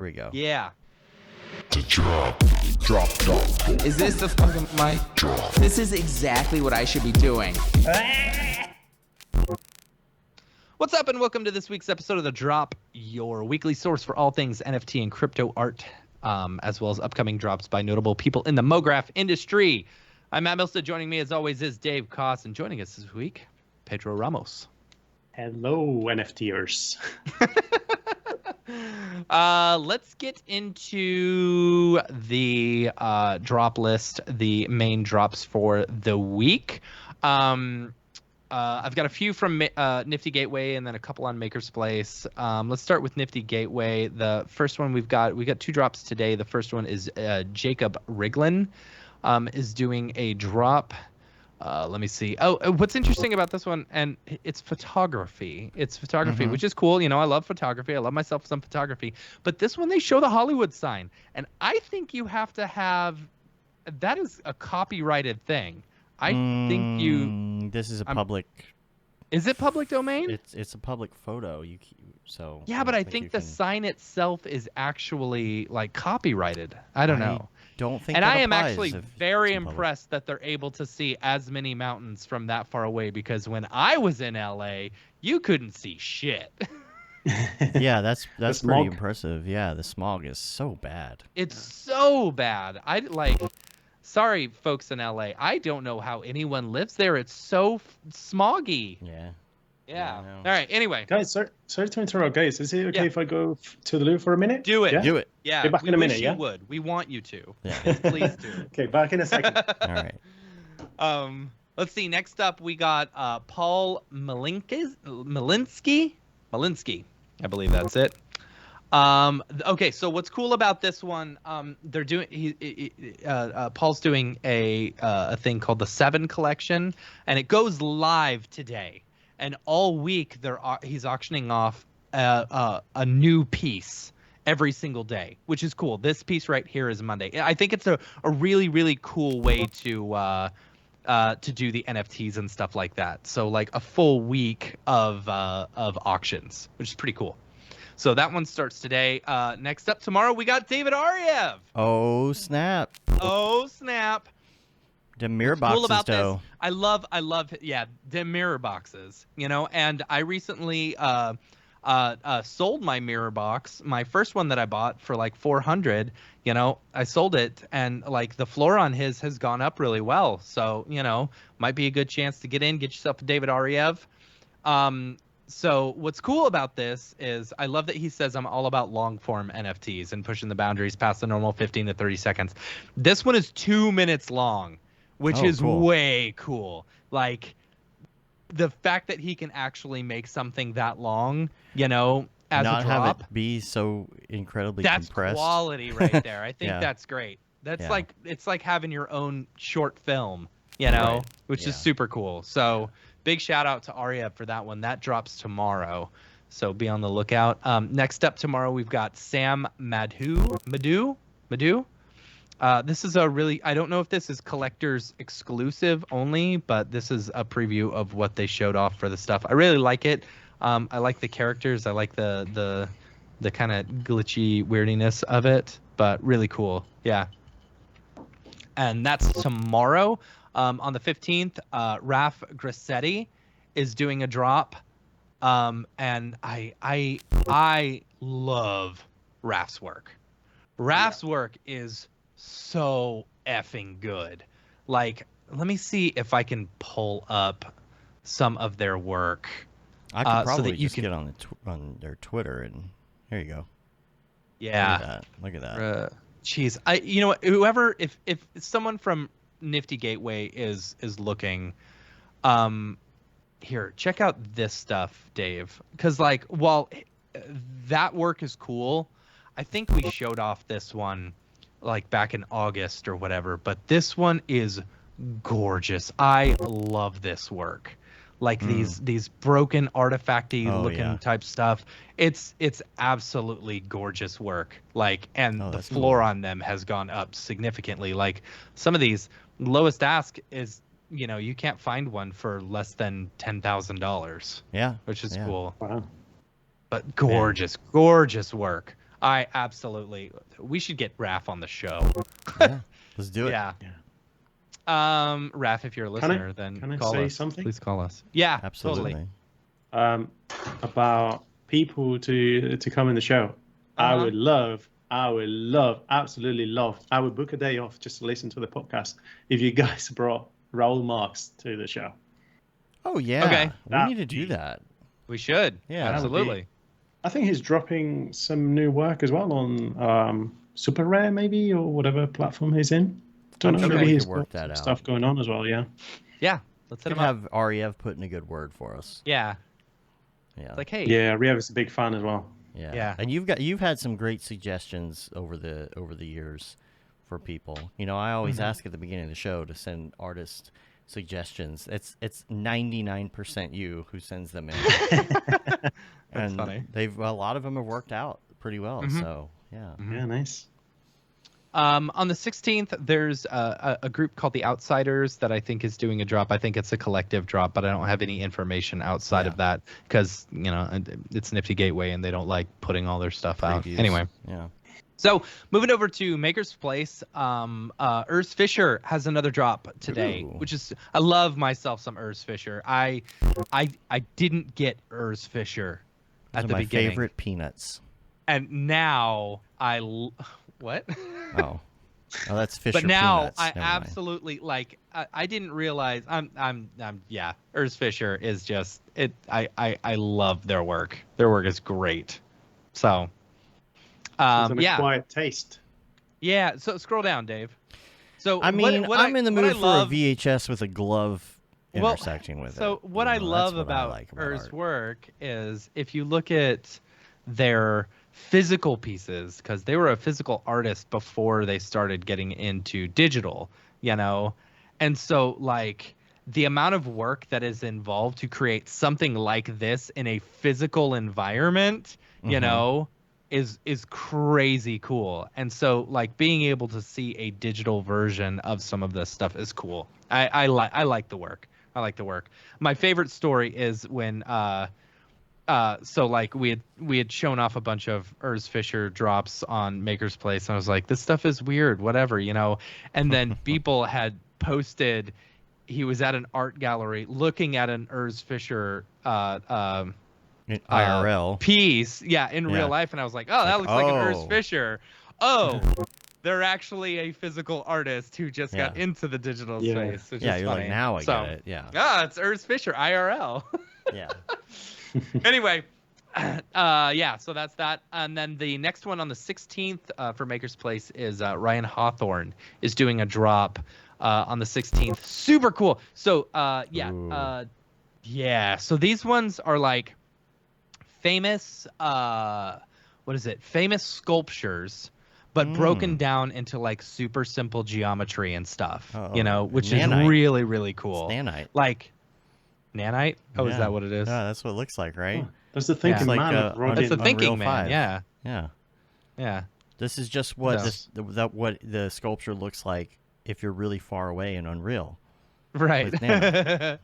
Here we go. Yeah. Drop. Is this the fucking mic? This is exactly what I should be doing. What's up, and welcome to this week's episode of The Drop, your weekly source for all things NFT and crypto art, as well as upcoming drops by notable people in the Mograph industry. I'm Matt Milstead. Joining me, as always, is Dave Koss, and joining us this week, Pedro Ramos. Hello, NFTers. Let's get into the drop list, the main drops for the week. I've got a few from Nifty Gateway and then a couple on Maker's Place. Let's start with Nifty Gateway. The first one we got two drops today. The first one is Jacob Riglin is doing a drop. Let me see. Oh, what's interesting about this one, and it's photography. It's photography, which is cool. You know, I love photography. I love myself some photography. But this one, they show the Hollywood sign, and I think you have to have. That is a copyrighted thing. I think you. This is a public. Is it public domain? It's a public photo. So. Yeah, but I think the sign itself is actually like copyrighted. I don't know. Don't think. And that I am applies actually very impressed that they're able to see as many mountains from that far away, because when I was in LA, you couldn't see shit. Yeah, that's pretty smog. impressive. Yeah, the smog is so bad. It's so bad. Sorry, folks in LA. I don't know how anyone lives there. It's so smoggy. Yeah. Yeah. I know. All right. Anyway. Guys, sorry to interrupt, guys. Is it okay if I go to the loo for a minute? Do it. Yeah? Do it. Yeah. Be back in a minute, wish yeah? You would. We want you to. Yeah. Please do. Okay, back in a second. All right. Let's see. Next up, we got Paul Malinsky. I believe that's it. Okay, so what's cool about this one? They're doing. Paul's doing a thing called the 7 Collection, and it goes live today. And all week, he's auctioning off a new piece every single day, which is cool. This piece right here is Monday. I think it's a really, really cool way to do the NFTs and stuff like that. So like a full week of auctions, which is pretty cool. So that one starts today. Next up tomorrow, we got David Ariev. Oh snap! Oh snap! The mirror What's boxes, cool about though. this, I love, yeah, the mirror boxes, you know, and I recently sold my mirror box, my first one that I bought for like 400, you know, I sold it, and like the floor on his has gone up really well. So, you know, might be a good chance to get yourself a David Ariev. So what's cool about this is I love that he says I'm all about long form NFTs and pushing the boundaries past the normal 15 to 30 seconds. This one is 2 minutes long, which is cool. way cool. Like the fact that he can actually make something that long, you know, as Not a drop. have it be so incredibly That's compressed. quality right there. I think Yeah. that's great. That's Yeah. like, it's like having your own short film, you know, Right. which Yeah. is super cool. So big shout out to Ariev for that one. That drops tomorrow, so be on the lookout. Next up tomorrow, we've got Sam Madhu. This is a really, I don't know if this is collectors exclusive only, but this is a preview of what they showed off for the stuff. I really like it. I like the characters. I like the kind of glitchy weirdiness of it, but really cool. Yeah. And that's tomorrow. On the 15th, Raf Grassetti is doing a drop. And I love Raf's work. Raf's work is so effing good. Like, let me see if I can pull up some of their work. I could probably so that you just can get on their Twitter, and here you go. Yeah. Look at that. Jeez, you know what? Whoever, if someone from Nifty Gateway is looking, here, check out this stuff, Dave. Because like, while that work is cool, I think we showed off this one like back in August or whatever. But this one is gorgeous. I love this work. Like these broken artifacty looking type stuff. It's absolutely gorgeous work. Like, and the floor on them has gone up significantly. Like some of these, lowest ask is, you know, you can't find one for less than $10,000. Yeah, which is cool. Wow. But gorgeous, gorgeous work. I absolutely. We should get Raph on the show. Yeah, let's do it. Yeah. Raph, if you're a listener, then can I call say us. something? Please call us. Yeah, Absolutely. totally. About people to come in the show. I would love, absolutely love. I would book a day off just to listen to the podcast if you guys brought Raoul Marx to the show. Oh yeah. Okay. We need to do that. We should. Yeah. Absolutely. I think he's dropping some new work as well on Super Rare, maybe, or whatever platform he's in. Don't know. sure Maybe we he's could work got that some out. stuff going on as well. Yeah. Yeah. Let's hit Could him up. have Ariev put in a good word for us. Yeah. Yeah. It's like, hey. Yeah, Riev is a big fan as well. Yeah. Yeah. And you've had some great suggestions over the years for people. You know, I always ask at the beginning of the show to send artist suggestions. It's 99% you who sends them in. That's and funny. A lot of them have worked out pretty well. So yeah. Yeah, nice. On the 16th, there's a group called the Outsiders that I think is doing a drop. I think it's a collective drop, but I don't have any information outside of that because, you know, it's Nifty Gateway and they don't like putting all their stuff out. Previews. Anyway. Yeah. So moving over to Maker's Place, Urs Fisher has another drop today, Ooh. which is, I love myself some Urs Fisher. I didn't get Urs Fisher Those at are the my beginning. favorite peanuts. And now what? Oh, that's Fisher But now peanuts. I Never mind. absolutely like. I didn't realize. Yeah. Urs Fisher is just it. I love their work. Their work is great. So, It's an yeah, acquired taste. yeah. So scroll down, Dave. So I mean, I'm in the what I mood for love- a VHS with a glove Well, intersecting with it. So what You I know, love that's what I about like about Urs' art. work is if you look at their physical pieces, because they were a physical artist before they started getting into digital, you know, and so like the amount of work that is involved to create something like this in a physical environment, you know, is crazy cool. And so like being able to see a digital version of some of this stuff is cool. I like the work. I like the work. My favorite story is when so like we had shown off a bunch of Urs Fisher drops on Maker's Place, and I was like, this stuff is weird, whatever, you know. And then people had posted he was at an art gallery looking at an Urs Fisher In IRL. piece, in real life, and I was like, oh, that looks like an Urs oh. Fisher. Oh, they're actually a physical artist who just got Yeah. into the digital Yeah. space. Which Yeah, is you're funny. like, now I So, get it. Yeah. it's Urs Fisher IRL. Yeah. Anyway, so that's that. And then the next one on the 16th for Maker's Place is Ryan Hawthorne is doing a drop on the 16th. Super cool. So so these ones are like famous famous sculptures, but broken down into like super simple geometry and stuff, you know, which Nanite. is really, really cool. Nanite. Like nanite. Oh, is Yeah. that what it is? Yeah, that's what it looks like, right? That's the thinking It's like, man. brought That's the in. Unreal thinking man. 5. Yeah. Yeah. Yeah. This is just what So- what the sculpture looks like if you're really far away in Unreal. Right. With Nano.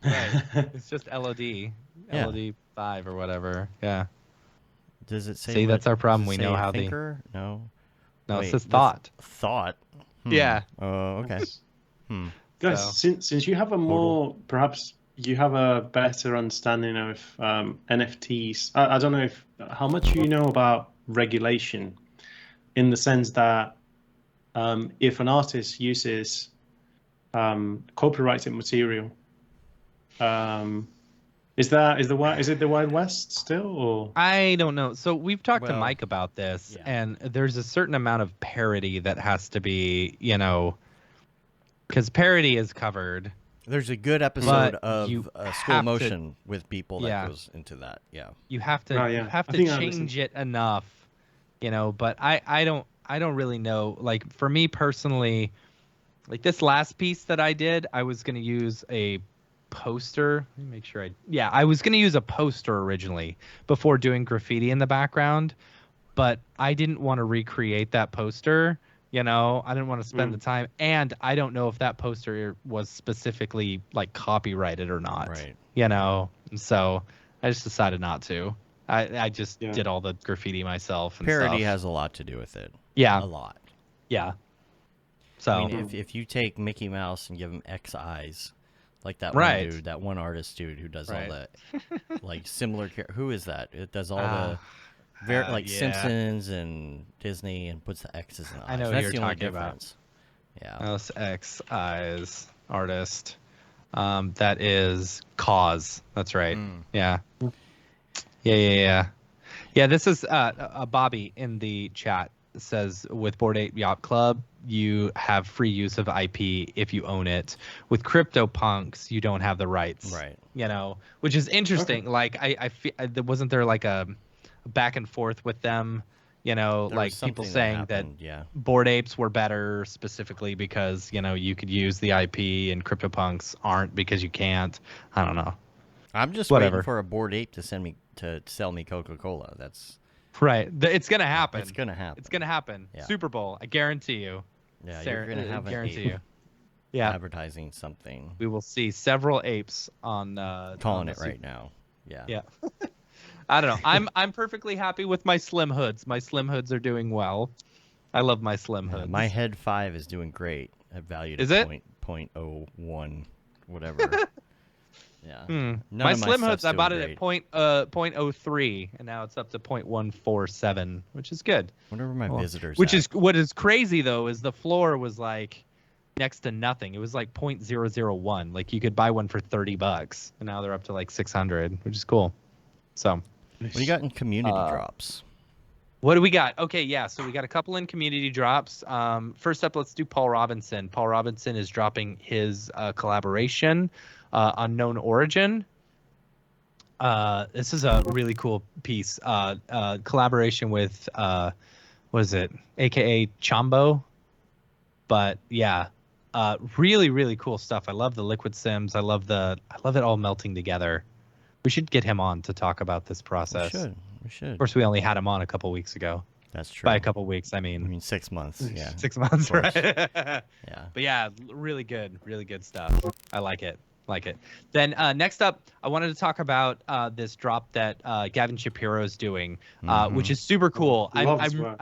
Right. It's just LOD. Yeah. LOD 5 or whatever. Yeah. Does it say? See, what- that's our problem. does it We know say how the- thinker? No. No, Wait, it says that's- thought. Thought. Yeah. Oh, okay. Guys, So- since you have a more, perhaps you have a better understanding of NFTs. I don't know how much you know about regulation, in the sense that if an artist uses copyrighted material, is it the Wild West still, or? I don't know. So we've talked to Well, Mike about this, yeah. and there's a certain amount of parody that has to be, you know, because parody is covered. There's a good episode But of you School have to- Motion with people that Yeah. goes into that. Yeah. You have to Oh, yeah. you have I to think I listened. change it enough, you know. But I don't really know. Like for me personally, like this last piece that I did, I was gonna use a poster. Let me make sure I was gonna use a poster originally before doing graffiti in the background, but I didn't want to recreate that poster. You know, I didn't want to spend the time, and I don't know if that poster was specifically like copyrighted or not. Right. You know, so I just decided not to. I just Yeah. did all the graffiti myself and Parody stuff. has a lot to do with it. Yeah. A lot. Yeah. So I mean, if you take Mickey Mouse and give him X eyes, like that Right. one dude, that one artist dude who does Right. all the like similar. Who is that? It does all Ah, the like yeah. Simpsons and Disney and puts the X's in the eyes. I know who That's you're the only talking about. difference. Yeah. Mouse X eyes artist. That is Cause. That's right. Yeah. Yeah. This is Bobby in the chat says with Bored Ape Yacht Club, you have free use of IP if you own it. With CryptoPunks, you don't have the rights. Right. You know, which is interesting. Okay. Like I feel, wasn't there like a back and forth with them? You know, There like was people something saying happened, yeah. Bored Apes were better specifically because, you know, you could use the IP and CryptoPunks aren't because you can't. I don't know. I'm just Whatever. waiting for a Bored Ape to sell me Coca-Cola. That's Right. It's going to happen. It's gonna happen. It's going to happen. Yeah. Super Bowl. I guarantee you. Yeah, you're gonna have an guarantee ape you. Yeah. advertising something. We will see several apes on Calling on it the right now. Yeah. Yeah. I don't know. I'm perfectly happy with my slim hoods. My slim hoods are doing well. I love my slim hoods. My Head 5 is doing great. I valued Is at it? .01, whatever. Yeah. None my of slim stuff's hoods, I doing bought great. it at .03, and now it's up to .147, which is good. Whenever my visitors. Which is what is crazy though is the floor was like next to nothing. It was like .001. Like you could buy one for $30, and now they're up to like 600, which is cool. So. What do you got in community drops? What do we got? Okay, yeah, so we got a couple in community drops. First up, let's do Paul Robinson. Paul Robinson is dropping his collaboration, Unknown Origin. This is a really cool piece. Collaboration with, what is it? AKA Chambo. But yeah, really, really cool stuff. I love the liquid sims. I love it all melting together. We should get him on to talk about this process. We should. Of course, we only had him on a couple weeks ago. That's true. By a couple weeks, I I mean mean 6 months. Yeah. 6 months, Of course. right? Yeah. But yeah, really good stuff. I like it. Then next up, I wanted to talk about this drop that Gavin Shapiro is doing, which is super cool. Love his work.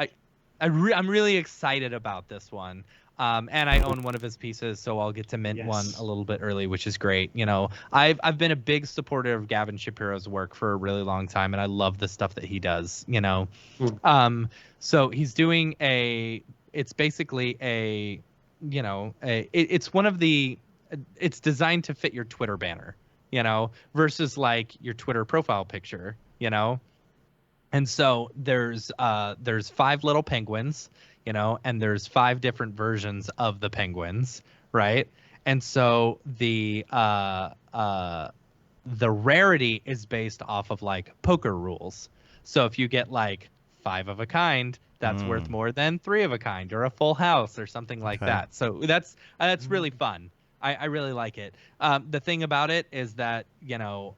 I'm really excited about this one. And I own one of his pieces, so I'll get to mint one a little bit early, which is great. You know, I've been a big supporter of Gavin Shapiro's work for a really long time, and I love the stuff that he does. You know, so he's doing it's basically it's one of the, it's designed to fit your Twitter banner, you know, versus like your Twitter profile picture, you know. And so there's 5 little penguins, you know, and there's 5 different versions of the penguins, right? And so the rarity is based off of like poker rules. So if you get like 5 of a kind, that's worth more than 3 of a kind, or a full house, or something like that. So that's really fun. I really like it. The thing about it is that, you know,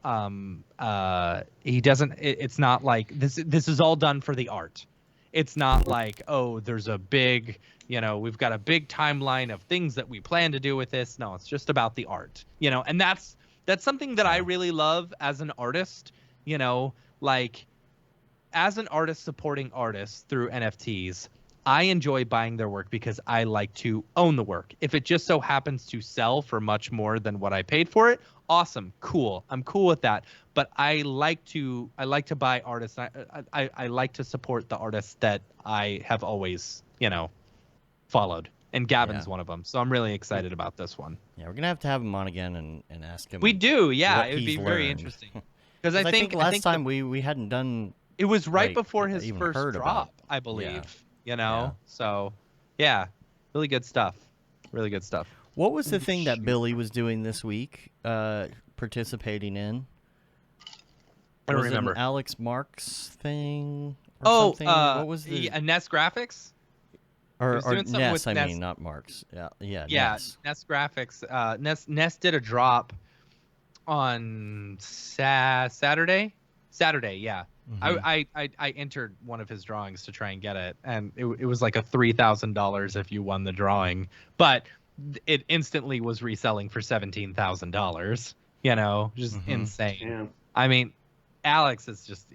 he doesn't. It's not like this. This is all done for the art. It's not like, oh, there's a big, you know, we've got a big timeline of things that we plan to do with this. No, it's just about the art, you know, and that's something that I really love as an artist, you know, like as an artist supporting artists through NFTs. I enjoy buying their work because I like to own the work. If it just so happens to sell for much more than what I paid for it, awesome, cool. I'm cool with that. But I like to buy artists. I like to support the artists that I have always, you know, followed. And Gavin's one of them. So I'm really excited about this one. Yeah, we're gonna have him on again and ask him. We do, yeah. what It would be he's very learned. interesting. Because I think last time we hadn't done. it was right like, before his even first heard drop, about. I believe. Yeah. You know, Yeah. so yeah, really good stuff. Really good stuff. What was the thing that Billy was doing this week? Participating in. I don't Was it remember. an Alex Marks thing or something? What was the Nest Graphics? or was doing something Ness? with I Ness. mean, not Marks. Yeah. Yeah, Ness. Nest Graphics. Nest did a drop on Saturday. Saturday, yeah. I entered one of his drawings to try and get it, and it was like a $3,000 if you won the drawing, but it instantly was reselling for $17,000. You know, just insane. Yeah. I mean, Alex is just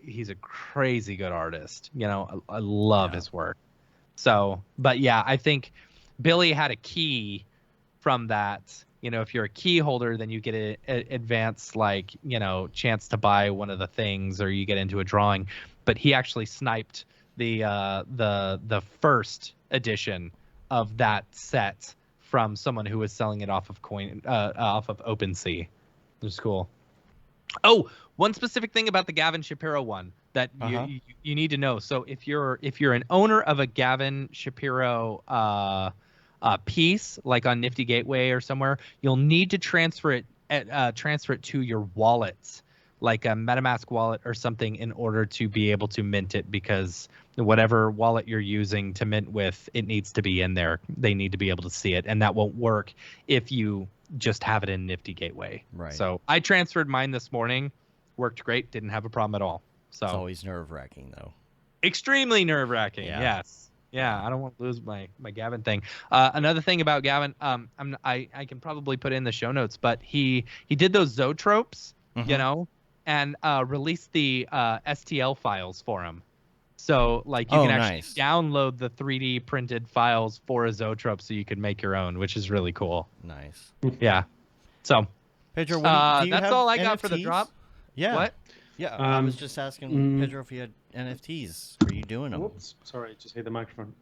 he's a crazy good artist. You know, I love his work. So, but yeah, I think Billy had a key from that. You know, if you're a key holder, then you get an advance, like, you know, chance to buy one of the things, or you get into a drawing. But he actually sniped the first edition of that set from someone who was selling it off of OpenSea. It was cool. Oh, one specific thing about the Gavin Shapiro one that you need to know. So if you're an owner of a Gavin Shapiro piece, like on Nifty Gateway or somewhere, you'll need to transfer it to your wallet, like a MetaMask wallet or something, in order to be able to mint it, because whatever wallet you're using to mint with, it needs to be in there. They need to be able to see it, and that won't work if you just have it in Nifty Gateway. Right. So I transferred mine this morning, worked great, didn't have a problem at all. So it's always nerve-wracking, though. Extremely nerve-wracking. Yeah. Yes. Yeah, I don't want to lose my Gavin thing. Another thing about Gavin, I can probably put it in the show notes, but he did those zoetropes, you know, and released the STL files for him. So like you can actually download the 3D printed files for a zoetrope, so you can make your own, which is really cool. Nice. Yeah. So Pedro, do you that's have all I got NFTs? for the drop. Yeah. What? Yeah, I was just asking Pedro if you had NFTs. Are you doing them? Whoops, sorry, just hit the microphone.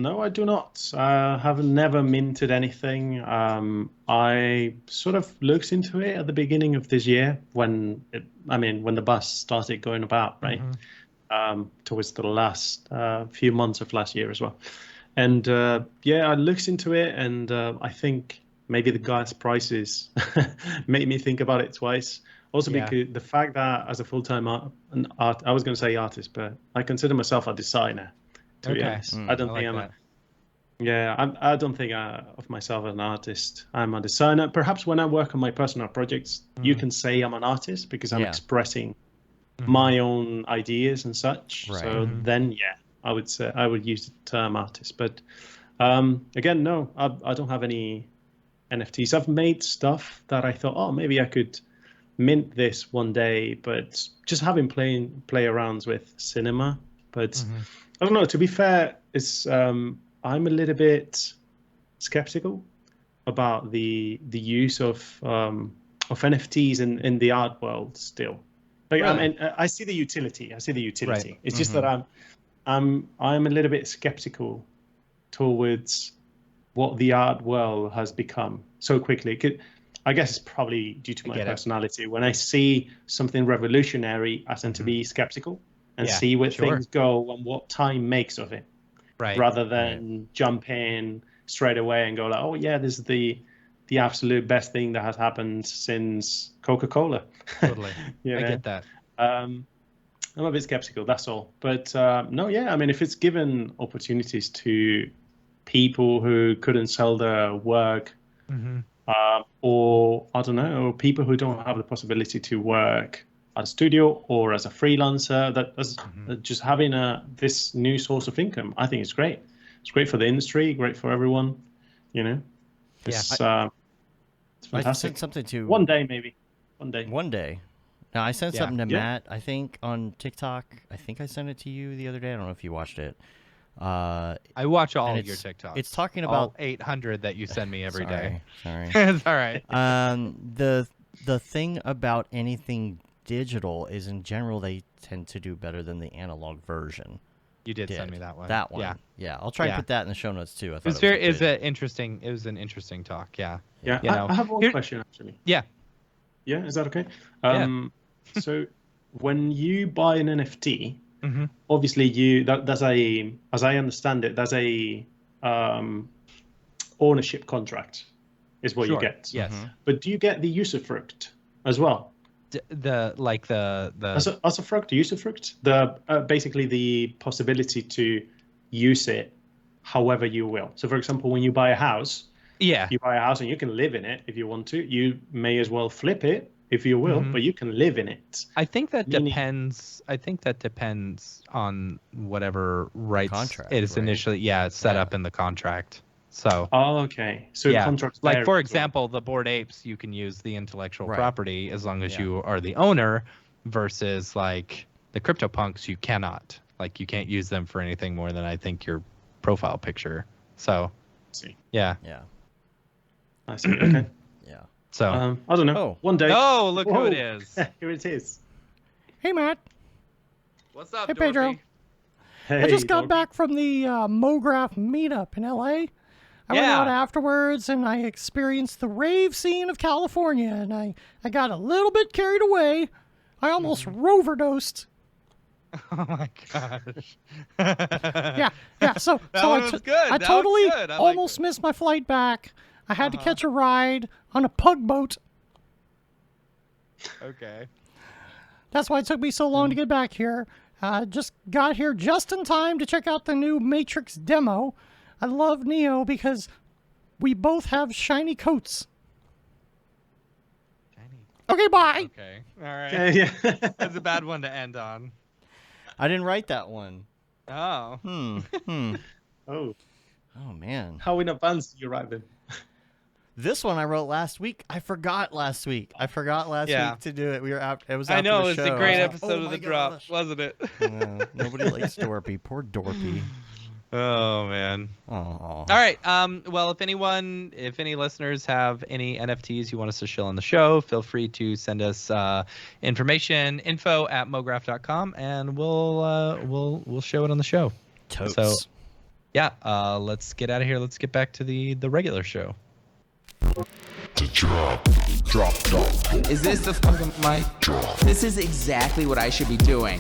No, I do not. I have never minted anything. I sort of looked into it at the beginning of this year when the bus started going about, right? Towards the last few months of last year as well. And I looked into it, and I think maybe the gas prices made me think about it twice. Also, because the fact that as a full-time I was going to say artist, but I consider myself a designer. To be honest, I don't think I don't think of myself as an artist. I'm a designer. Perhaps when I work on my personal projects, you can say I'm an artist because I'm expressing my own ideas and such. Right. So then, I would say I would use the term artist. But again, no, I don't have any NFTs. I've made stuff that I thought, oh, maybe I could mint this one day, but just having play arounds with cinema. But I don't know, to be fair, it's I'm a little bit skeptical about the use of NFTs in the art world still. Like, I mean, I see the utility. Right. It's just that I'm a little bit skeptical towards what the art world has become so quickly. I guess it's probably due to my personality. When I see something revolutionary, I tend to be skeptical and see where things go and what time makes of it, rather than jump in straight away and go like, oh yeah, this is the absolute best thing that has happened since Coca-Cola. Totally. I get that. I'm a bit skeptical, that's all. But no, I mean, if it's given opportunities to people who couldn't sell their work, or I don't know, or people who don't have the possibility to work at a studio or as a freelancer, that's just having this new source of income, I think it's great. It's great for the industry, great for everyone, you know. It's fantastic. I sent something to one day, maybe. One day. Now I sent something to Matt, I think, on TikTok. I think I sent it to you the other day. I don't know if you watched it. I watch all of your TikToks. It's talking about all 800 that you send me every day. Sorry. It's all right. The thing about anything digital is, in general, they tend to do better than the analog version. You did send me that one. That one. Yeah. I'll try and put that in the show notes too. It was an interesting talk. Yeah. Yeah. I have one question actually. Yeah. Yeah. Is that okay? So when you buy an NFT, obviously as I understand it, that's a ownership contract is what you get. Yes. But do you get the usufruct as well? The usufruct, the basically the possibility to use it however you will. So for example, when you buy a house, you buy a house and you can live in it if you want to. You may as well flip it if you will, but you can live in it. I think that depends. I think that depends on whatever rights it is initially set up in the contract. So. Oh, okay. So contracts. Like for example, the Bored Apes, you can use the intellectual property as long as you are the owner, versus like The CryptoPunks, you cannot. Like, you can't use them for anything more than I think your profile picture. So, see. yeah. Yeah. I see. Okay. Yeah. So, I don't know. Oh. One day. oh, look who Whoa. it is. Here it is. Hey, Matt. What's up, Hey, Pedro. Dorpy? Hey, I just got Dorpy. back from the Mograph meetup in LA. I went Yeah. out afterwards and I experienced the rave scene of California, and I got a little bit carried away. I almost overdosed. Oh my gosh. Yeah, yeah. So, That so one was good. I That was totally good. I liked almost it. missed my flight back. I had to catch a ride on a pug boat. Okay. That's why it took me so long to get back here. Just got here just in time to check out the new Matrix demo. I love Neo because we both have shiny coats. Okay, bye. Okay. All right. Yeah. That's a bad one to end on. I didn't write that one. Oh. Oh, Oh, man. how in advance did you write them? This one I wrote last week. I forgot last week. I forgot last Yeah. week to do it. We were out. It was I after know, the it was show. a great I was like, episode "Oh of my The Drop, gosh." wasn't it? Nobody likes Dorpy. Poor Dorpy. Oh, man. Oh. All right. Well, if any listeners have any NFTs you want us to show on the show, feel free to send us info@mograph.com, and we'll show it on the show. Totes. So, yeah. Let's get out of here. Let's get back to the regular show. The drop. Drop. Is this the fucking mic? This is exactly what I should be doing.